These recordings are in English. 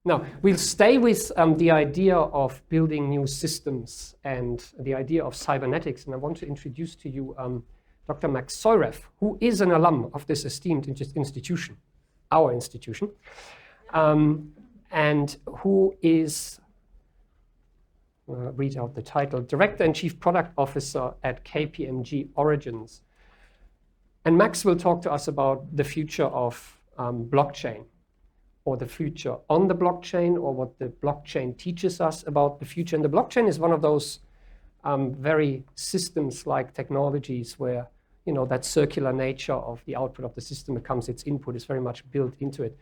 Now, we'll stay with the idea of building new systems and the idea of cybernetics. And I want to introduce to you Dr. Max Soyref, who is an alum of this esteemed institution, our institution, and who is, read out the title, Director and Chief Product Officer at KPMG Origins. And Max will talk to us about the future of blockchain, or the future on the blockchain, or what the blockchain teaches us about the future. And the blockchain is one of those very systems-like technologies where, you know, that circular nature of the output of the system becomes its input is very much built into it.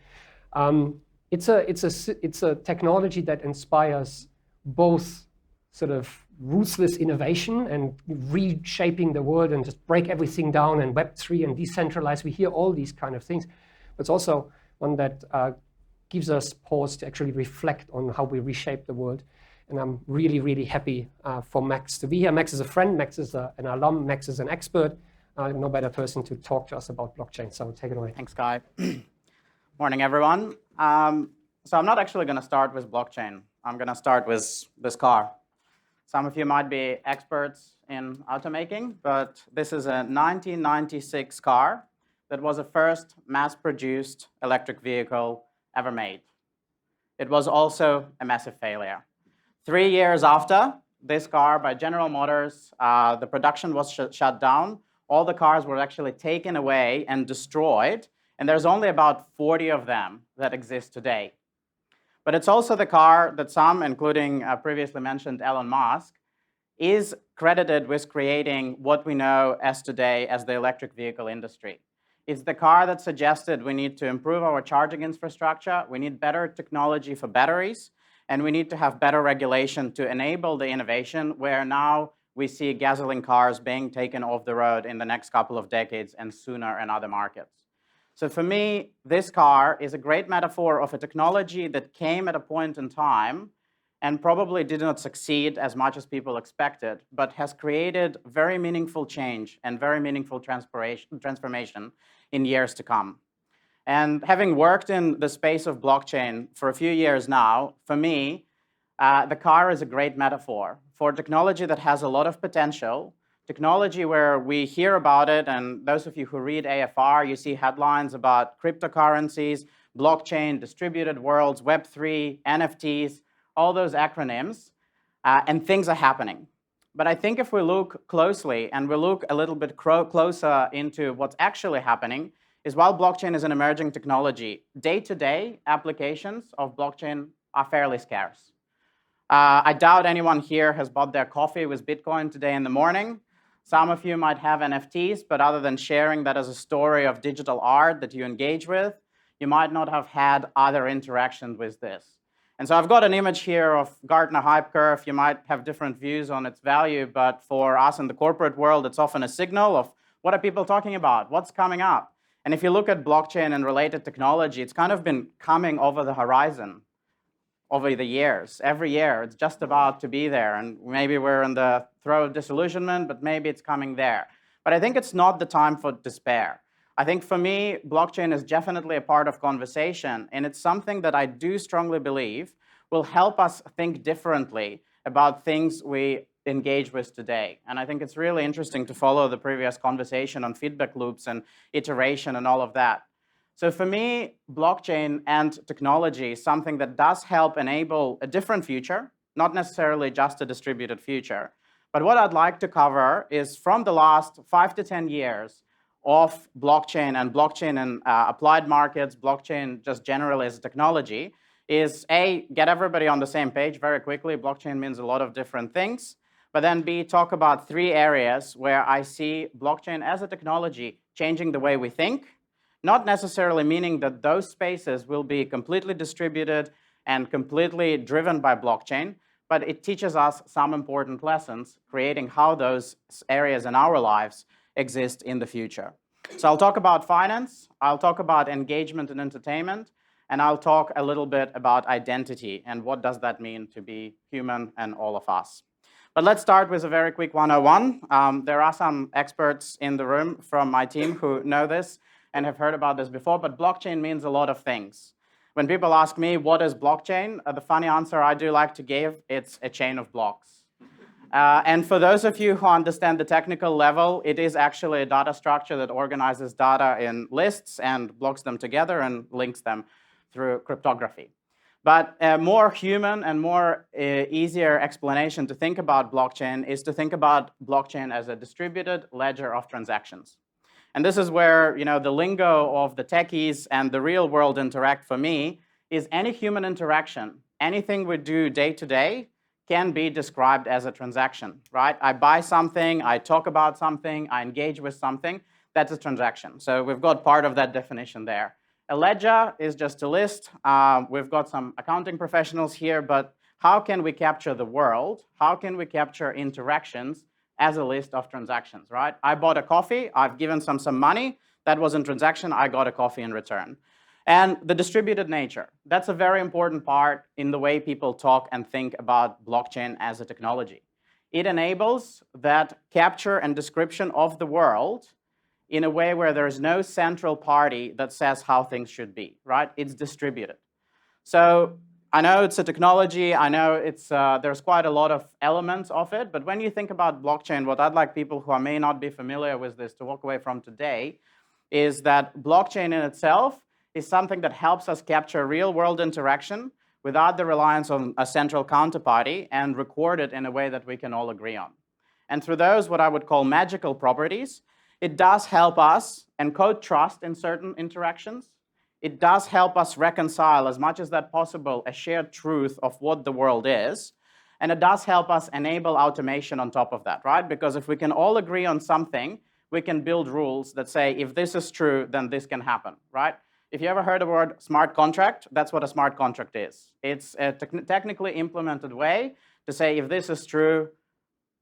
It's a technology that inspires both sort of ruthless innovation and reshaping the world and just break everything down and Web3 and decentralize. We hear all these kind of things. But it's also one that gives us pause to actually reflect on how we reshape the world. And I'm really, really happy for Max to be here. Max is a friend, Max is an alum, Max is an expert. No better person to talk to us about blockchain. So take it away. Thanks, Guy. Morning, everyone. So I'm not actually going to start with blockchain. I'm going to start with this car. Some of you might be experts in automaking, but this is a 1996 car that was the first mass-produced electric vehicle ever made. It was also a massive failure. 3 years after this car by General Motors, the production was shut down. All the cars were actually taken away and destroyed, and there's only about 40 of them that exist today. But it's also the car that some, including previously mentioned Elon Musk, is credited with creating what we know as today as the electric vehicle industry. It's the car that suggested we need to improve our charging infrastructure, we need better technology for batteries, and we need to have better regulation to enable the innovation where now we see gasoline cars being taken off the road in the next couple of decades and sooner in other markets. So for me, this car is a great metaphor of a technology that came at a point in time and probably did not succeed as much as people expected, but has created very meaningful change and very meaningful transformation in years to come. And having worked in the space of blockchain for a few years now, for me, the car is a great metaphor for technology that has a lot of potential, technology where we hear about it, and those of you who read AFR, you see headlines about cryptocurrencies, blockchain, distributed worlds, Web3, NFTs, all those acronyms, and things are happening. But I think if we look closely and we look a little bit closer into what's actually happening, is while blockchain is an emerging technology, day-to-day applications of blockchain are fairly scarce. I doubt anyone here has bought their coffee with Bitcoin today in the morning. Some of you might have NFTs, but other than sharing that as a story of digital art that you engage with, you might not have had other interactions with this. And so I've got an image here of Gartner Hype Curve. You might have different views on its value, but for us in the corporate world, it's often a signal of what are people talking about, what's coming up. And if you look at blockchain and related technology, it's kind of been coming over the horizon over the years. Every year, it's just about to be there. And maybe we're in the throes of disillusionment, but maybe it's coming there. But I think it's not the time for despair. I think for me, blockchain is definitely a part of conversation, and it's something that I do strongly believe will help us think differently about things we engage with today. And I think it's really interesting to follow the previous conversation on feedback loops and iteration and all of that. So for me, blockchain and technology is something that does help enable a different future, not necessarily just a distributed future. But what I'd like to cover is from the last 5 to 10 years of blockchain and applied markets, blockchain just generally as a technology, is A, get everybody on the same page very quickly. Blockchain means a lot of different things. But then B, talk about 3 areas where I see blockchain as a technology changing the way we think, not necessarily meaning that those spaces will be completely distributed and completely driven by blockchain, but it teaches us some important lessons, creating how those areas in our lives exist in the future. So I'll talk about finance, I'll talk about engagement and entertainment, and I'll talk a little bit about identity and what does that mean to be human and all of us. But let's start with a very quick 101. There are some experts in the room from my team who know this and have heard about this before, but blockchain means a lot of things. when people ask me, what is blockchain? The funny answer I do like to give, it's a chain of blocks. And for those of you who understand the technical level, it is actually a data structure that organizes data in lists and blocks them together and links them through cryptography. But a more human and more easier explanation to think about blockchain is to think about blockchain as a distributed ledger of transactions. And this is where the lingo of the techies and the real world interact for me is any human interaction, anything we do day to day can be described as a transaction, right? I buy something, I talk about something, I engage with something, that's a transaction. So we've got part of that definition there. A ledger is just a list. We've got some accounting professionals here, but how can we capture the world? How can we capture interactions as a list of transactions, right? I bought a coffee, I've given some money, that was a transaction, I got a coffee in return. And the distributed nature, that's a very important part in the way people talk and think about blockchain as a technology. It enables that capture and description of the world in a way where there is no central party that says how things should be, right? It's distributed. So I know it's a technology, I know there's quite a lot of elements of it, but when you think about blockchain, what I'd like people who may not be familiar with this to walk away from today is that blockchain in itself is something that helps us capture real-world interaction without the reliance on a central counterparty and record it in a way that we can all agree on. And through those, what I would call magical properties, it does help us encode trust in certain interactions. It does help us reconcile, as much as that possible, a shared truth of what the world is. And it does help us enable automation on top of that, right? Because if we can all agree on something, we can build rules that say, if this is true, then this can happen, right? If you ever heard the word smart contract, that's what a smart contract is. It's a technically implemented way to say, if this is true,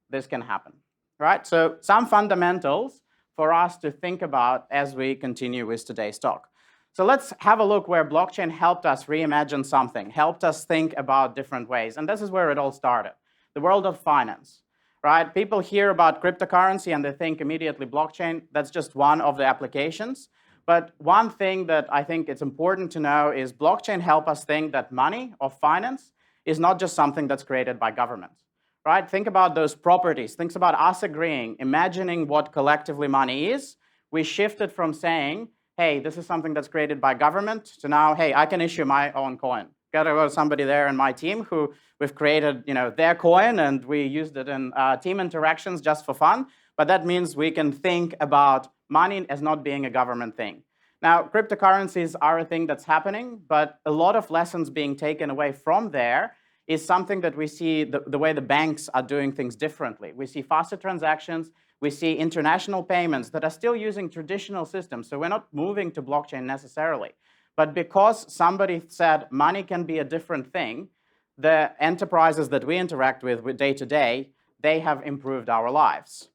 this can happen, right? So some fundamentals for us to think about as we continue with today's talk. So let's have a look where blockchain helped us reimagine something, helped us think about different ways. And this is where it all started, the world of finance, right? People hear about cryptocurrency and they think immediately blockchain. That's just one of the applications. But one thing that I think it's important to know is blockchain help us think that money or finance is not just something that's created by governments, right? Think about those properties. Think about us agreeing, imagining what collectively money is. We shifted from saying, hey, this is something that's created by government, to now, hey, I can issue my own coin. Got to go to somebody there in my team who we've created their coin and we used it in team interactions just for fun. But that means we can think about money as not being a government thing. Now, cryptocurrencies are a thing that's happening, but a lot of lessons being taken away from there is something that we see the way the banks are doing things differently. We see faster transactions. We see international payments that are still using traditional systems. So we're not moving to blockchain necessarily. But because somebody said money can be a different thing, the enterprises that we interact with day to day, they have improved our lives.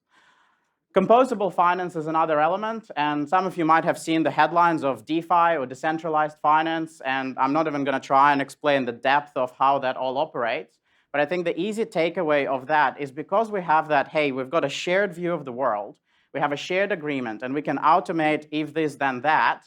Composable finance is another element, and some of you might have seen the headlines of DeFi or decentralized finance, and I'm not even going to try and explain the depth of how that all operates. But I think the easy takeaway of that is because we have that, hey, we've got a shared view of the world, we have a shared agreement, and we can automate if this, then that,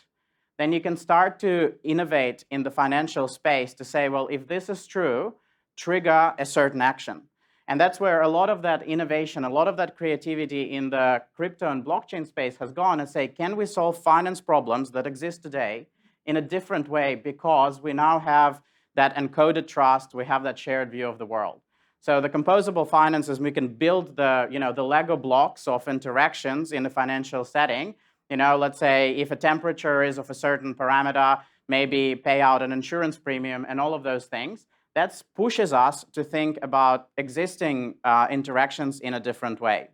then you can start to innovate in the financial space to say, well, if this is true, trigger a certain action. And that's where a lot of that innovation, a lot of that creativity in the crypto and blockchain space has gone and say, can we solve finance problems that exist today in a different way because we now have that encoded trust, we have that shared view of the world. So the composable finance is we can build the Lego blocks of interactions in a financial setting. Let's say if a temperature is of a certain parameter, maybe pay out an insurance premium and all of those things. That pushes us to think about existing interactions in a different way.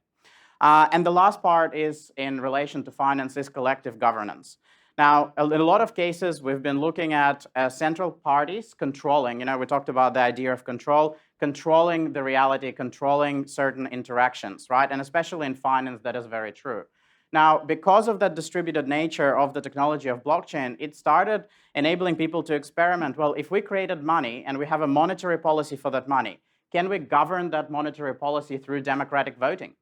And the last part is in relation to finance is collective governance. Now, in a lot of cases, we've been looking at central parties controlling. We talked about the idea of controlling the reality, controlling certain interactions, right? And especially in finance, that is very true. Now, because of that distributed nature of the technology of blockchain, it started enabling people to experiment. Well, if we created money and we have a monetary policy for that money, can we govern that monetary policy through democratic voting?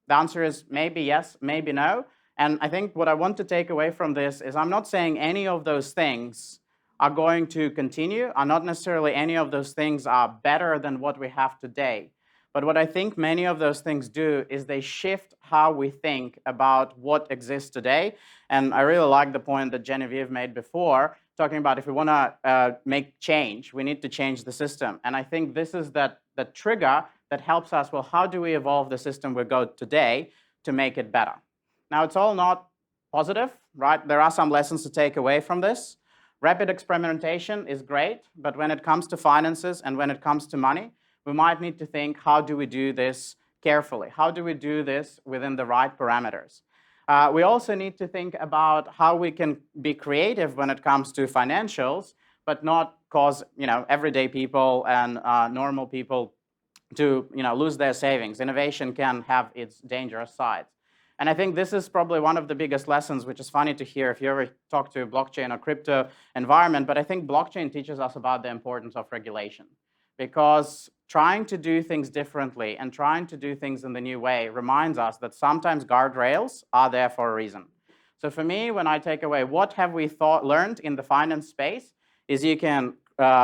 The answer is maybe yes, maybe no. And I think what I want to take away from this is I'm not saying any of those things are going to continue, are not necessarily any of those things are better than what we have today. But what I think many of those things do is they shift how we think about what exists today. And I really like the point that Genevieve made before, talking about if we want to make change, we need to change the system. And I think this is that trigger that helps us, well, how do we evolve the system we go today to make it better? Now, it's all not positive, right? There are some lessons to take away from this. Rapid experimentation is great, but when it comes to finances and when it comes to money, we might need to think, how do we do this carefully? How do we do this within the right parameters? We also need to think about how we can be creative when it comes to financials, but not cause everyday people and normal people to lose their savings. Innovation can have its dangerous sides. And I think this is probably one of the biggest lessons, which is funny to hear if you ever talk to a blockchain or crypto environment, but I think blockchain teaches us about the importance of regulation. Because trying to do things differently and trying to do things in the new way reminds us that sometimes guardrails are there for a reason. So for me, when I take away what have we learned in the finance space, is you can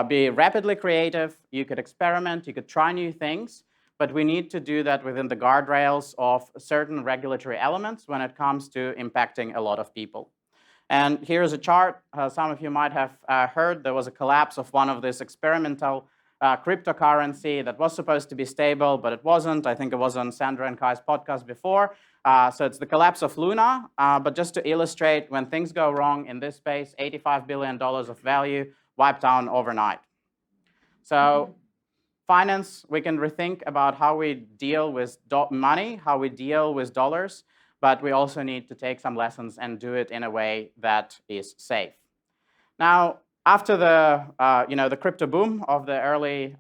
be rapidly creative, you could experiment, you could try new things, but we need to do that within the guardrails of certain regulatory elements when it comes to impacting a lot of people. And here's a chart. Some of you might have heard there was a collapse of one of this experimental cryptocurrency that was supposed to be stable, but it wasn't. I think it was on Sandra and Kai's podcast before. So it's the collapse of Luna. But just to illustrate, when things go wrong in this space, $85 billion of value wiped down overnight. So finance, we can rethink about how we deal with money, how we deal with dollars, but we also need to take some lessons and do it in a way that is safe. Now, after the the crypto boom of the early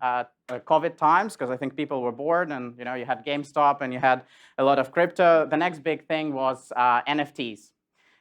COVID times, because I think people were bored and you had GameStop and you had a lot of crypto, the next big thing was NFTs.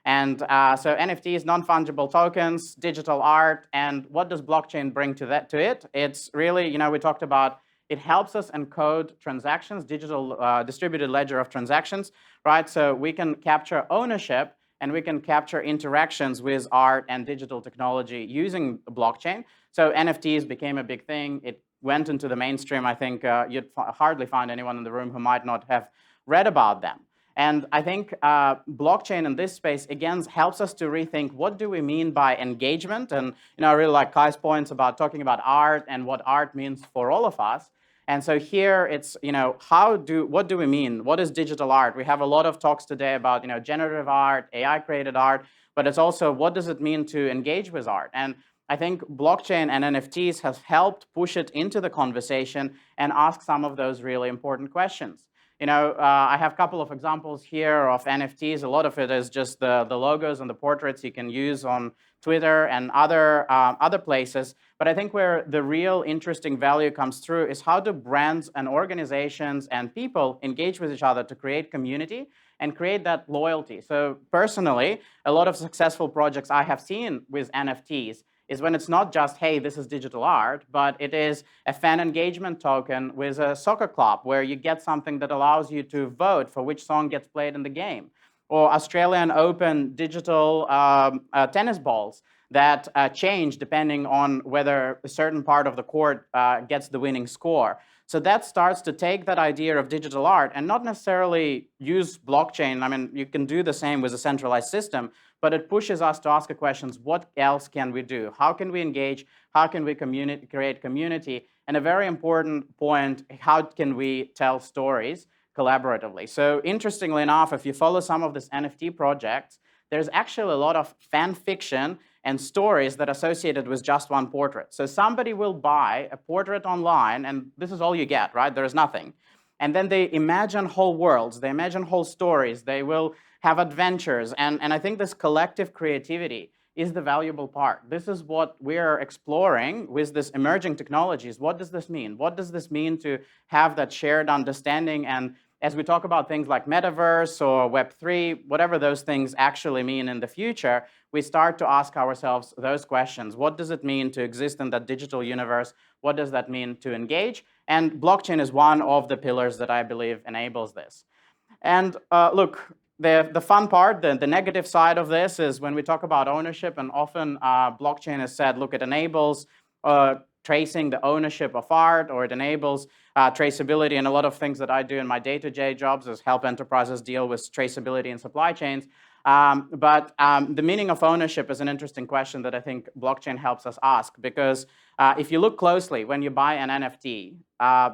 And so NFTs, non-fungible tokens, digital art, and what does blockchain bring to it? It's really, we talked about, it helps us encode transactions, digital distributed ledger of transactions, right? So we can capture ownership and we can capture interactions with art and digital technology using the blockchain. So NFTs became a big thing. It went into the mainstream. I think you'd hardly find anyone in the room who might not have read about them. And I think blockchain in this space, again, helps us to rethink what do we mean by engagement. And I really like Kai's points about talking about art and what art means for all of us. And so here it's, what do we mean? What is digital art? We have a lot of talks today about, generative art, AI-created art, but it's also what does it mean to engage with art? And I think blockchain and NFTs have helped push it into the conversation and ask some of those really important questions. I have a couple of examples here of NFTs. A lot of it is just the logos and the portraits you can use on Twitter and other places. But I think where the real interesting value comes through is how do brands and organizations and people engage with each other to create community and create that loyalty. So personally, a lot of successful projects I have seen with NFTs is when it's not just, hey, this is digital art, but it is a fan engagement token with a soccer club where you get something that allows you to vote for which song gets played in the game. Or Australian Open digital tennis balls that change depending on whether a certain part of the court gets the winning score. So that starts to take that idea of digital art and not necessarily use blockchain. I mean, you can do the same with a centralized system, but it pushes us to ask the questions, what else can we do? How can we engage? How can we create community? And a very important point, how can we tell stories collaboratively? So interestingly enough, if you follow some of these NFT projects, there's actually a lot of fan fiction and stories that are associated with just one portrait. So somebody will buy a portrait online, and this is all you get, right? There's nothing. And then they imagine whole worlds, they imagine whole stories, they will have adventures, and I think this collective creativity is the valuable part. This is what we're exploring with this emerging technologies. What does this mean? What does this mean to have that shared understanding? And as we talk about things like metaverse or Web3, whatever those things actually mean in the future, we start to ask ourselves those questions. What does it mean to exist in that digital universe? What does that mean to engage? And blockchain is one of the pillars that I believe enables this. And look, the fun part, the negative side of this is when we talk about ownership, and often blockchain has said, look, it enables tracing the ownership of art, or it enables traceability, and a lot of things that I do in my day-to-day jobs is help enterprises deal with traceability in supply chains. But the meaning of ownership is an interesting question that I think blockchain helps us ask, because if you look closely, when you buy an NFT,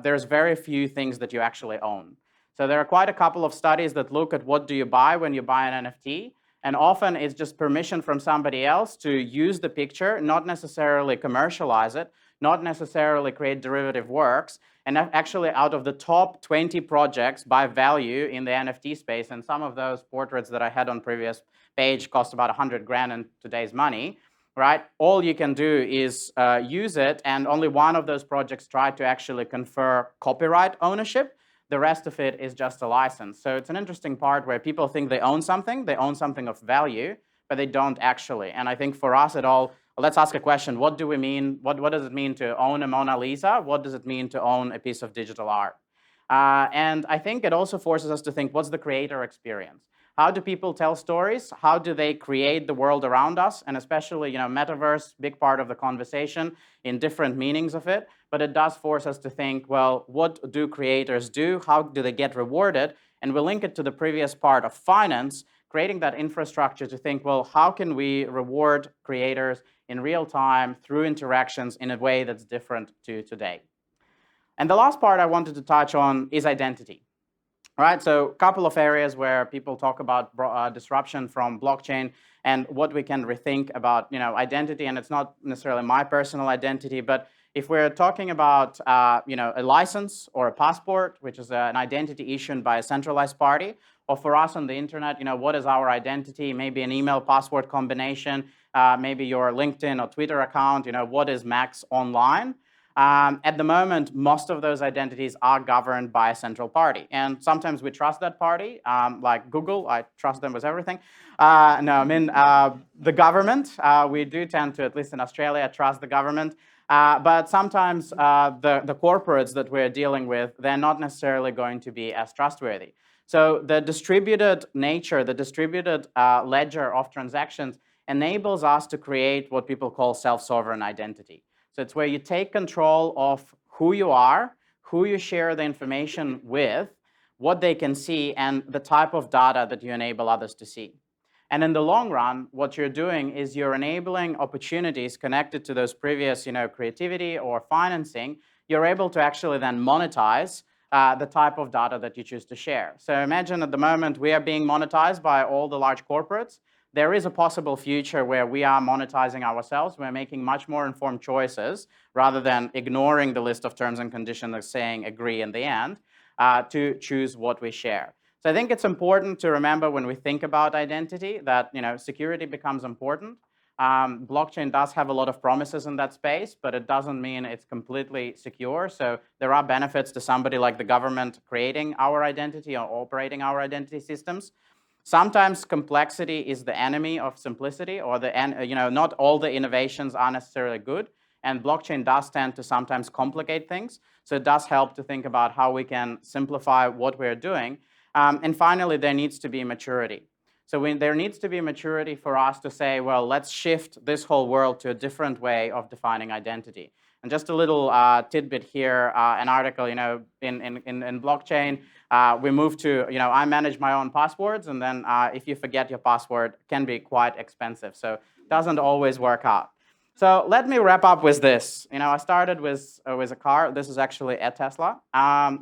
there's very few things that you actually own. So there are quite a couple of studies that look at what do you buy when you buy an NFT, and often it's just permission from somebody else to use the picture, not necessarily commercialize it, not necessarily create derivative works. And actually, out of the top 20 projects by value in the NFT space, and some of those portraits that I had on previous page cost about 100 grand in today's money, right? All you can do is use it, and only one of those projects tried to actually confer copyright ownership. The rest of it is just a license. So it's an interesting part where people think they own something of value, but they don't actually. And I think for us at all, let's ask a question. What do we mean? What does it mean to own a Mona Lisa? What does it mean to own a piece of digital art? And I think it also forces us to think, what's the creator experience? How do people tell stories? How do they create the world around us? And especially, metaverse, big part of the conversation in different meanings of it. But it does force us to think, well, what do creators do? How do they get rewarded? And we link it to the previous part of finance, creating that infrastructure to think, well, how can we reward creators in real time through interactions in a way that's different to today? And the last part I wanted to touch on is identity. All right, so a couple of areas where people talk about disruption from blockchain and what we can rethink about identity, and it's not necessarily my personal identity, but if we're talking about a license or a passport, which is an identity issued by a centralized party, or for us on the internet, what is our identity? Maybe an email password combination, maybe your LinkedIn or Twitter account, what is Max online? At the moment, most of those identities are governed by a central party. And sometimes we trust that party, like Google, I trust them with everything. The government, we do tend to, at least in Australia, trust the government. But sometimes the corporates that we're dealing with, they're not necessarily going to be as trustworthy. So the distributed nature, the distributed ledger of transactions enables us to create what people call self-sovereign identity. So it's where you take control of who you are, who you share the information with, what they can see, and the type of data that you enable others to see. And in the long run, what you're doing is you're enabling opportunities connected to those previous, creativity or financing. You're able to actually then monetize the type of data that you choose to share. So imagine at the moment we are being monetized by all the large corporates. There is a possible future where we are monetizing ourselves. We're making much more informed choices rather than ignoring the list of terms and conditions and saying agree in the end to choose what we share. So I think it's important to remember when we think about identity that security becomes important. Blockchain does have a lot of promises in that space, but it doesn't mean it's completely secure. So there are benefits to somebody like the government creating our identity or operating our identity systems. Sometimes complexity is the enemy of simplicity, or not all the innovations are necessarily good. And blockchain does tend to sometimes complicate things. So it does help to think about how we can simplify what we're doing. And finally, there needs to be maturity. So there needs to be maturity for us to say, well, let's shift this whole world to a different way of defining identity. And just a little tidbit here, an article, in blockchain, we moved to, I manage my own passwords, and then if you forget your password, it can be quite expensive. So it doesn't always work out. So let me wrap up with this. I started with a car. This is actually a Tesla.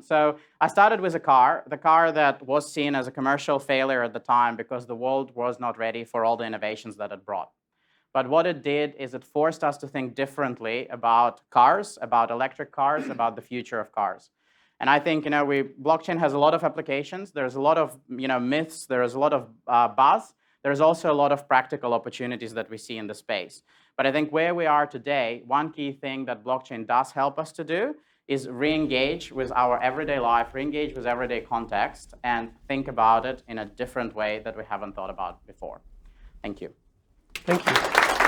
So I started with a car, the car that was seen as a commercial failure at the time because the world was not ready for all the innovations that it brought. But what it did is it forced us to think differently about cars, about electric cars, about the future of cars. And I think blockchain has a lot of applications. There's a lot of myths. There's a lot of buzz. There's also a lot of practical opportunities that we see in the space. But I think where we are today, one key thing that blockchain does help us to do is re-engage with our everyday life, re-engage with everyday context, and think about it in a different way that we haven't thought about before. Thank you. Thank you.